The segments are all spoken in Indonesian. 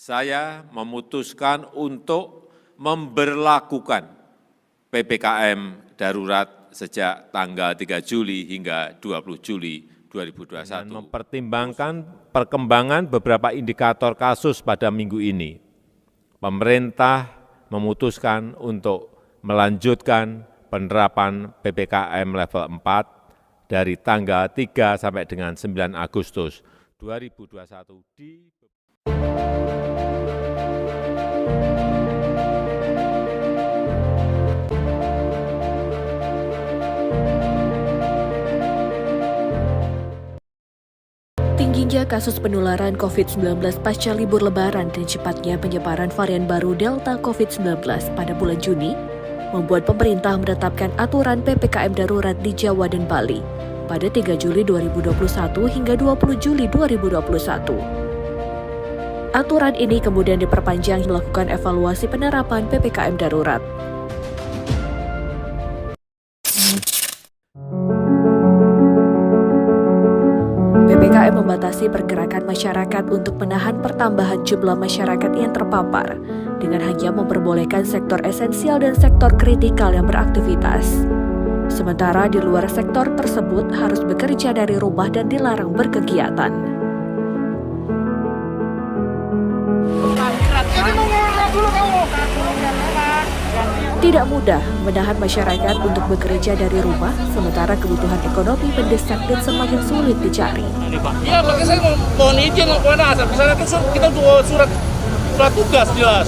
Saya memutuskan untuk memberlakukan PPKM darurat sejak tanggal 3 Juli hingga 20 Juli 2021. Dan mempertimbangkan perkembangan beberapa indikator kasus pada minggu ini, pemerintah memutuskan untuk melanjutkan penerapan PPKM level 4 dari tanggal 3 sampai dengan 9 Agustus 2021 di Tingginya kasus penularan COVID-19 pasca libur Lebaran dan cepatnya penyebaran varian baru Delta COVID-19 pada bulan Juni membuat pemerintah menetapkan aturan PPKM darurat di Jawa dan Bali pada 3 Juli 2021 hingga 20 Juli 2021. Aturan ini kemudian diperpanjang melakukan evaluasi penerapan PPKM darurat. PPKM membatasi pergerakan masyarakat untuk menahan pertambahan jumlah masyarakat yang terpapar dengan hanya memperbolehkan sektor esensial dan sektor kritikal yang beraktivitas. Sementara di luar sektor tersebut harus bekerja dari rumah dan dilarang berkegiatan. Tidak mudah menahan masyarakat untuk bekerja dari rumah, sementara kebutuhan ekonomi mendesak dan semakin sulit dicari. Iya, makanya saya mohon izin kepada asal misalnya kita surat tugas jelas.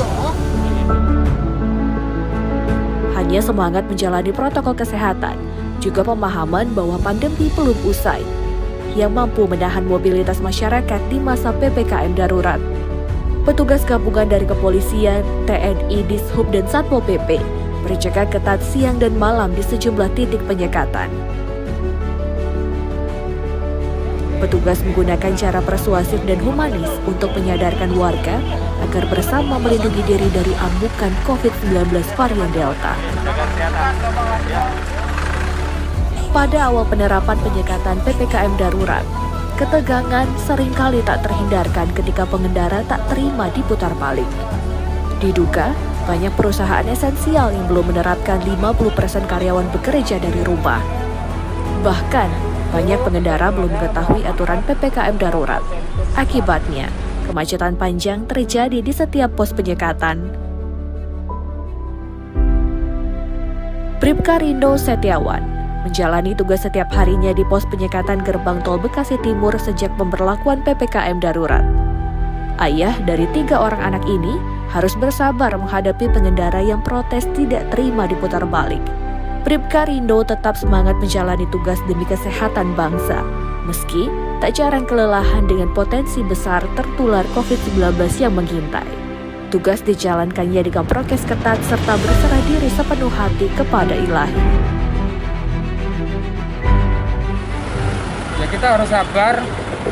Hanya semangat menjalani protokol kesehatan, juga pemahaman bahwa pandemi belum usai, yang mampu menahan mobilitas masyarakat di masa PPKM darurat. Petugas gabungan dari kepolisian, TNI, Dishub, dan Satpol PP berjaga ketat siang dan malam di sejumlah titik penyekatan. Petugas menggunakan cara persuasif dan humanis untuk menyadarkan warga agar bersama melindungi diri dari amukan COVID-19 varian Delta. Pada awal penerapan penyekatan PPKM darurat, ketegangan seringkali tak terhindarkan ketika pengendara tak terima diputar balik. Diduga, banyak perusahaan esensial yang belum menerapkan 50% karyawan bekerja dari rumah. Bahkan, banyak pengendara belum mengetahui aturan PPKM darurat. Akibatnya, kemacetan panjang terjadi di setiap pos penyekatan. Bribka Rindo Setiawan menjalani tugas setiap harinya di pos penyekatan gerbang tol Bekasi Timur sejak pemberlakuan PPKM darurat. Ayah dari 3 orang anak ini harus bersabar menghadapi pengendara yang protes tidak terima diputar balik. Bribka Rindo tetap semangat menjalani tugas demi kesehatan bangsa, meski tak jarang kelelahan dengan potensi besar tertular COVID-19 yang mengintai. Tugas dijalankannya dengan prokes ketat serta berserah diri sepenuh hati kepada Ilahi. Ya, kita harus sabar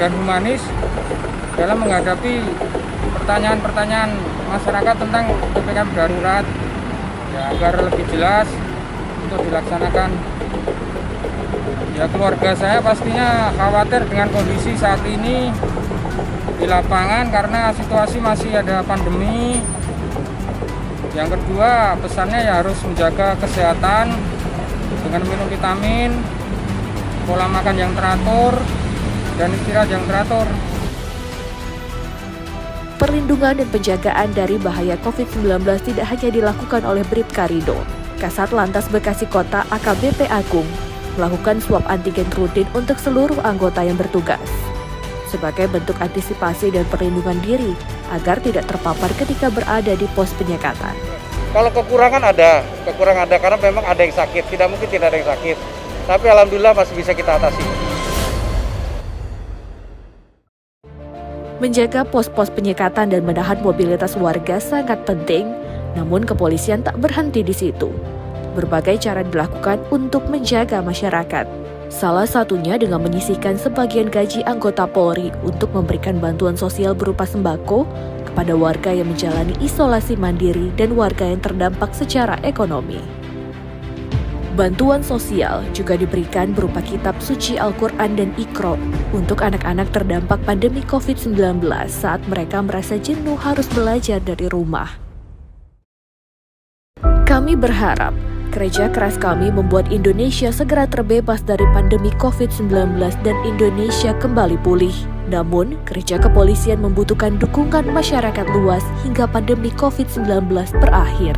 dan humanis dalam menghadapi pertanyaan-pertanyaan masyarakat tentang PPKM darurat, ya, agar lebih jelas untuk dilaksanakan. Ya, keluarga saya pastinya khawatir dengan kondisi saat ini di lapangan karena situasi masih ada pandemi. Yang kedua, pesannya ya harus menjaga kesehatan dengan minum vitamin, pola makan yang teratur, dan istirahat yang teratur. Perlindungan dan penjagaan dari bahaya COVID-19 tidak hanya dilakukan oleh Bribka Rindo. Kasat Lantas Bekasi Kota AKBP Agung melakukan swab antigen rutin untuk seluruh anggota yang bertugas sebagai bentuk antisipasi dan perlindungan diri agar tidak terpapar ketika berada di pos penyekatan. Kalau kekurangan ada karena memang ada yang sakit, tidak mungkin tidak ada yang sakit. Tapi alhamdulillah masih bisa kita atasi. Menjaga pos-pos penyekatan dan menahan mobilitas warga sangat penting, namun kepolisian tak berhenti di situ. Berbagai cara dilakukan untuk menjaga masyarakat. Salah satunya dengan menyisihkan sebagian gaji anggota Polri untuk memberikan bantuan sosial berupa sembako kepada warga yang menjalani isolasi mandiri dan warga yang terdampak secara ekonomi. Bantuan sosial juga diberikan berupa kitab suci Al-Quran dan Iqra untuk anak-anak terdampak pandemi COVID-19 saat mereka merasa jenuh harus belajar dari rumah. Kami berharap kerja keras kami membuat Indonesia segera terbebas dari pandemi COVID-19 dan Indonesia kembali pulih. Namun, kerja kepolisian membutuhkan dukungan masyarakat luas hingga pandemi COVID-19 berakhir.